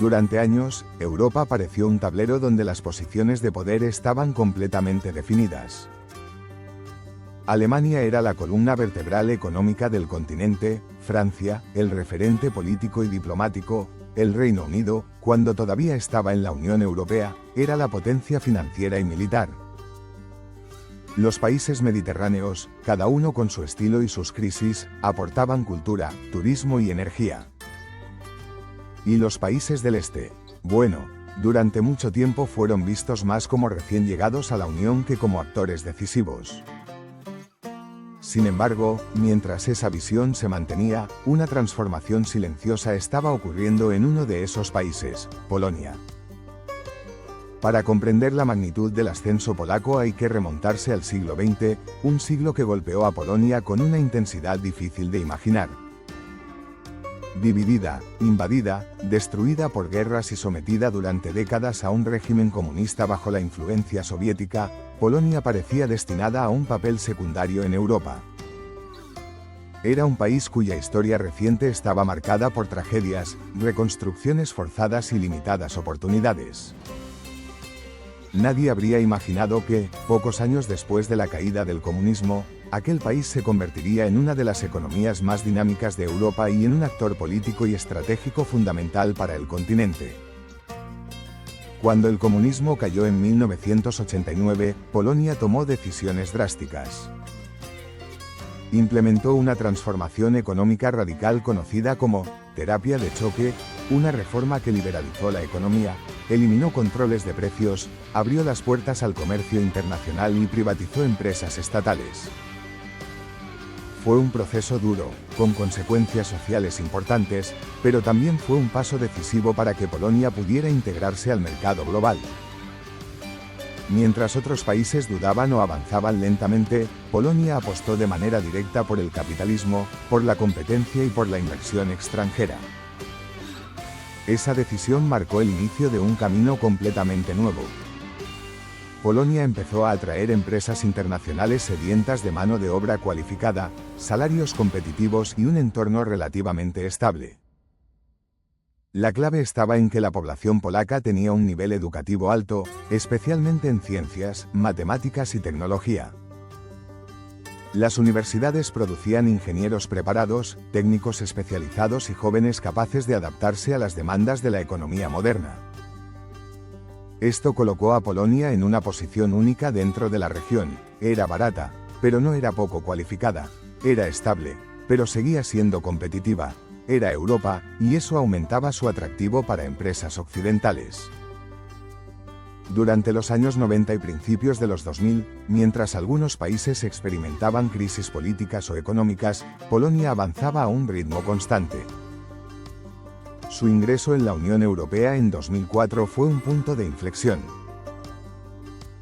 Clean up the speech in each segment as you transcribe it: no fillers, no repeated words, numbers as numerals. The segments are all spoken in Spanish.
Durante años, Europa pareció un tablero donde las posiciones de poder estaban completamente definidas. Alemania era la columna vertebral económica del continente, Francia, el referente político y diplomático, el Reino Unido, cuando todavía estaba en la Unión Europea, era la potencia financiera y militar. Los países mediterráneos, cada uno con su estilo y sus crisis, aportaban cultura, turismo y energía. Y los países del este, bueno, durante mucho tiempo fueron vistos más como recién llegados a la Unión que como actores decisivos. Sin embargo, mientras esa visión se mantenía, una transformación silenciosa estaba ocurriendo en uno de esos países, Polonia. Para comprender la magnitud del ascenso polaco hay que remontarse al siglo XX, un siglo que golpeó a Polonia con una intensidad difícil de imaginar. Dividida, invadida, destruida por guerras y sometida durante décadas a un régimen comunista bajo la influencia soviética, Polonia parecía destinada a un papel secundario en Europa. Era un país cuya historia reciente estaba marcada por tragedias, reconstrucciones forzadas y limitadas oportunidades. Nadie habría imaginado que, pocos años después de la caída del comunismo, aquel país se convertiría en una de las economías más dinámicas de Europa y en un actor político y estratégico fundamental para el continente. Cuando el comunismo cayó en 1989, Polonia tomó decisiones drásticas. Implementó una transformación económica radical conocida como terapia de choque, una reforma que liberalizó la economía, eliminó controles de precios, abrió las puertas al comercio internacional y privatizó empresas estatales. Fue un proceso duro, con consecuencias sociales importantes, pero también fue un paso decisivo para que Polonia pudiera integrarse al mercado global. Mientras otros países dudaban o avanzaban lentamente, Polonia apostó de manera directa por el capitalismo, por la competencia y por la inversión extranjera. Esa decisión marcó el inicio de un camino completamente nuevo. Polonia empezó a atraer empresas internacionales sedientas de mano de obra cualificada, salarios competitivos y un entorno relativamente estable. La clave estaba en que la población polaca tenía un nivel educativo alto, especialmente en ciencias, matemáticas y tecnología. Las universidades producían ingenieros preparados, técnicos especializados y jóvenes capaces de adaptarse a las demandas de la economía moderna. Esto colocó a Polonia en una posición única dentro de la región. Era barata, pero no era poco cualificada. Era estable, pero seguía siendo competitiva. Era Europa, y eso aumentaba su atractivo para empresas occidentales. Durante los años 90 y principios de los 2000, mientras algunos países experimentaban crisis políticas o económicas, Polonia avanzaba a un ritmo constante. Su ingreso en la Unión Europea en 2004 fue un punto de inflexión.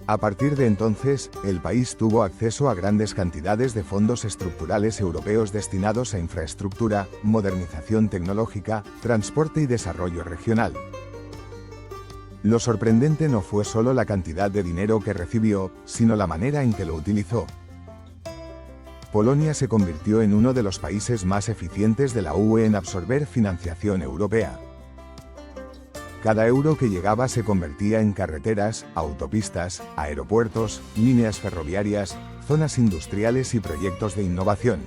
A partir de entonces, el país tuvo acceso a grandes cantidades de fondos estructurales europeos destinados a infraestructura, modernización tecnológica, transporte y desarrollo regional. Lo sorprendente no fue solo la cantidad de dinero que recibió, sino la manera en que lo utilizó. Polonia se convirtió en uno de los países más eficientes de la UE en absorber financiación europea. Cada euro que llegaba se convertía en carreteras, autopistas, aeropuertos, líneas ferroviarias, zonas industriales y proyectos de innovación.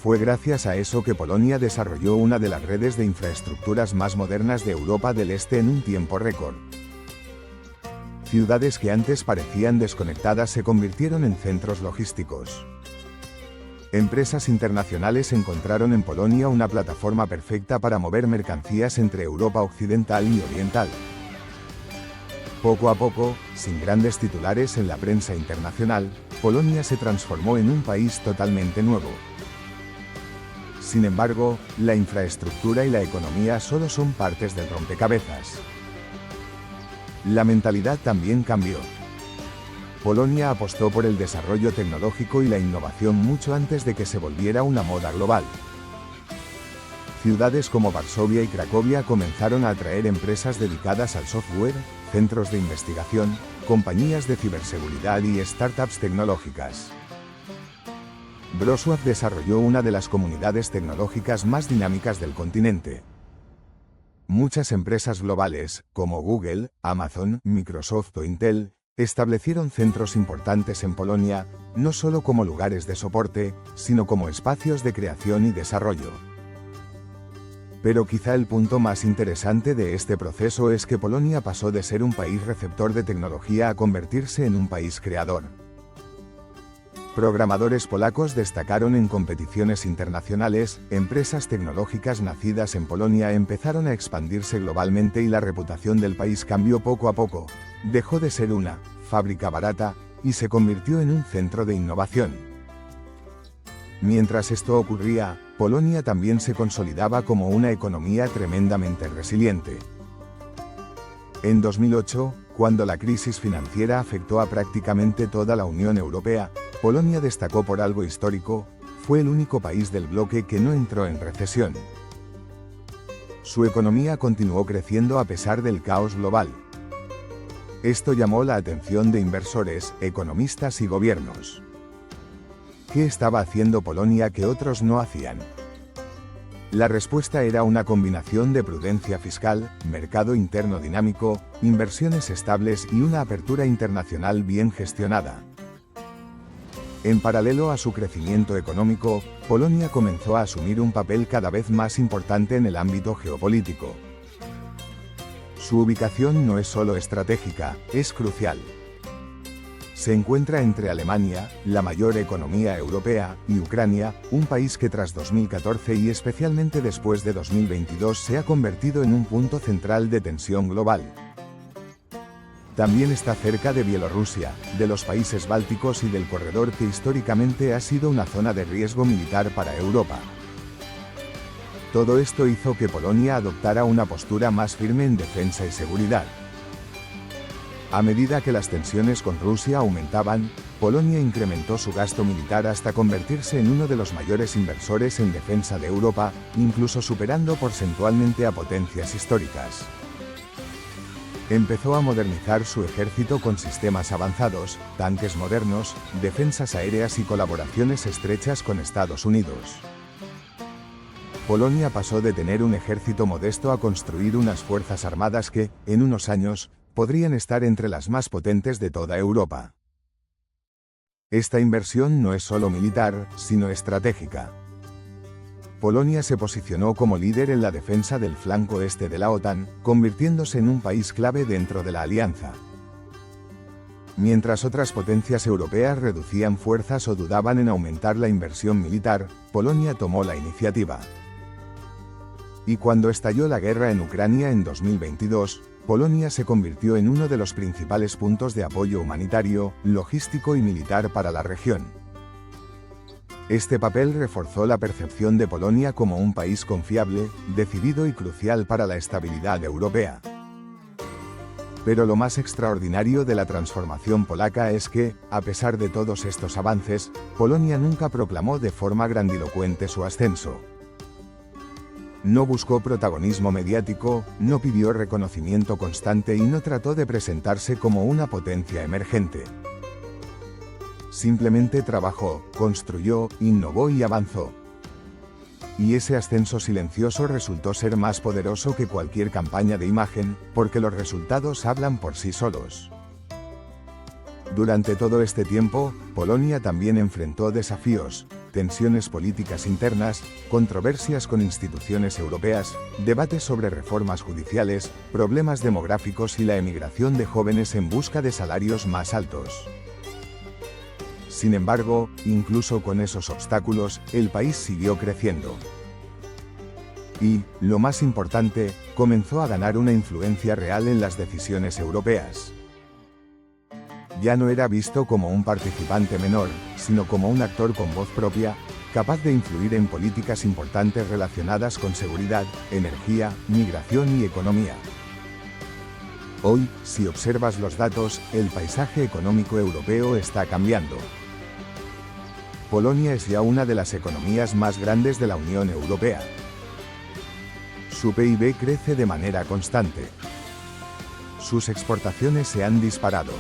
Fue gracias a eso que Polonia desarrolló una de las redes de infraestructuras más modernas de Europa del Este en un tiempo récord. Ciudades que antes parecían desconectadas se convirtieron en centros logísticos. Empresas internacionales encontraron en Polonia una plataforma perfecta para mover mercancías entre Europa occidental y oriental. Poco a poco, sin grandes titulares en la prensa internacional, Polonia se transformó en un país totalmente nuevo. Sin embargo, la infraestructura y la economía solo son partes del rompecabezas. La mentalidad también cambió. Polonia apostó por el desarrollo tecnológico y la innovación mucho antes de que se volviera una moda global. Ciudades como Varsovia y Cracovia comenzaron a atraer empresas dedicadas al software, centros de investigación, compañías de ciberseguridad y startups tecnológicas. Wrocław desarrolló una de las comunidades tecnológicas más dinámicas del continente. Muchas empresas globales, como Google, Amazon, Microsoft o Intel, establecieron centros importantes en Polonia, no solo como lugares de soporte, sino como espacios de creación y desarrollo. Pero quizá el punto más interesante de este proceso es que Polonia pasó de ser un país receptor de tecnología a convertirse en un país creador. Programadores polacos destacaron en competiciones internacionales, empresas tecnológicas nacidas en Polonia empezaron a expandirse globalmente y la reputación del país cambió poco a poco. Dejó de ser una fábrica barata y se convirtió en un centro de innovación. Mientras esto ocurría, Polonia también se consolidaba como una economía tremendamente resiliente. En 2008, cuando la crisis financiera afectó a prácticamente toda la Unión Europea, Polonia destacó por algo histórico: fue el único país del bloque que no entró en recesión. Su economía continuó creciendo a pesar del caos global. Esto llamó la atención de inversores, economistas y gobiernos. ¿Qué estaba haciendo Polonia que otros no hacían? La respuesta era una combinación de prudencia fiscal, mercado interno dinámico, inversiones estables y una apertura internacional bien gestionada. En paralelo a su crecimiento económico, Polonia comenzó a asumir un papel cada vez más importante en el ámbito geopolítico. Su ubicación no es solo estratégica, es crucial. Se encuentra entre Alemania, la mayor economía europea, y Ucrania, un país que tras 2014 y especialmente después de 2022 se ha convertido en un punto central de tensión global. También está cerca de Bielorrusia, de los países bálticos y del corredor que históricamente ha sido una zona de riesgo militar para Europa. Todo esto hizo que Polonia adoptara una postura más firme en defensa y seguridad. A medida que las tensiones con Rusia aumentaban, Polonia incrementó su gasto militar hasta convertirse en uno de los mayores inversores en defensa de Europa, incluso superando porcentualmente a potencias históricas. Empezó a modernizar su ejército con sistemas avanzados, tanques modernos, defensas aéreas y colaboraciones estrechas con Estados Unidos. Polonia pasó de tener un ejército modesto a construir unas fuerzas armadas que, en unos años, podrían estar entre las más potentes de toda Europa. Esta inversión no es solo militar, sino estratégica. Polonia se posicionó como líder en la defensa del flanco este de la OTAN, convirtiéndose en un país clave dentro de la alianza. Mientras otras potencias europeas reducían fuerzas o dudaban en aumentar la inversión militar, Polonia tomó la iniciativa. Y cuando estalló la guerra en Ucrania en 2022, Polonia se convirtió en uno de los principales puntos de apoyo humanitario, logístico y militar para la región. Este papel reforzó la percepción de Polonia como un país confiable, decidido y crucial para la estabilidad europea. Pero lo más extraordinario de la transformación polaca es que, a pesar de todos estos avances, Polonia nunca proclamó de forma grandilocuente su ascenso. No buscó protagonismo mediático, no pidió reconocimiento constante y no trató de presentarse como una potencia emergente. Simplemente trabajó, construyó, innovó y avanzó. Y ese ascenso silencioso resultó ser más poderoso que cualquier campaña de imagen, porque los resultados hablan por sí solos. Durante todo este tiempo, Polonia también enfrentó desafíos, tensiones políticas internas, controversias con instituciones europeas, debates sobre reformas judiciales, problemas demográficos y la emigración de jóvenes en busca de salarios más altos. Sin embargo, incluso con esos obstáculos, el país siguió creciendo. Y, lo más importante, comenzó a ganar una influencia real en las decisiones europeas. Ya no era visto como un participante menor, sino como un actor con voz propia, capaz de influir en políticas importantes relacionadas con seguridad, energía, migración y economía. Hoy, si observas los datos, el paisaje económico europeo está cambiando. Polonia es ya una de las economías más grandes de la Unión Europea. Su PIB crece de manera constante. Sus exportaciones se han disparado.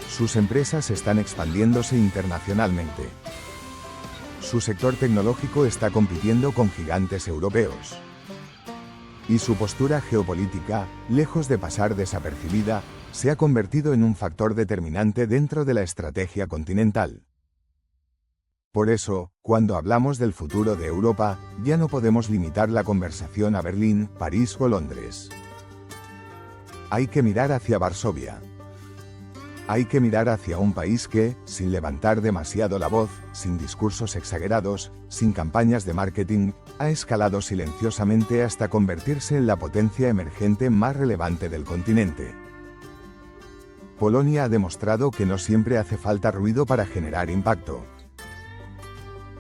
Sus empresas están expandiéndose internacionalmente. Su sector tecnológico está compitiendo con gigantes europeos. Y su postura geopolítica, lejos de pasar desapercibida, se ha convertido en un factor determinante dentro de la estrategia continental. Por eso, cuando hablamos del futuro de Europa, ya no podemos limitar la conversación a Berlín, París o Londres. Hay que mirar hacia Varsovia. Hay que mirar hacia un país que, sin levantar demasiado la voz, sin discursos exagerados, sin campañas de marketing, ha escalado silenciosamente hasta convertirse en la potencia emergente más relevante del continente. Polonia ha demostrado que no siempre hace falta ruido para generar impacto.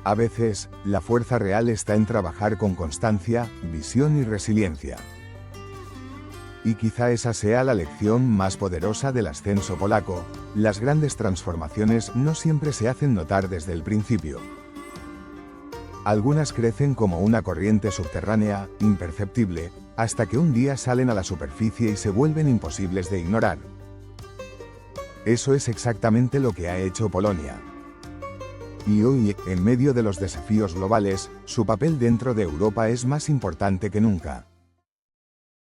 A veces, la fuerza real está en trabajar con constancia, visión y resiliencia. Y quizá esa sea la lección más poderosa del ascenso polaco: las grandes transformaciones no siempre se hacen notar desde el principio. Algunas crecen como una corriente subterránea, imperceptible, hasta que un día salen a la superficie y se vuelven imposibles de ignorar. Eso es exactamente lo que ha hecho Polonia. Y hoy, en medio de los desafíos globales, su papel dentro de Europa es más importante que nunca.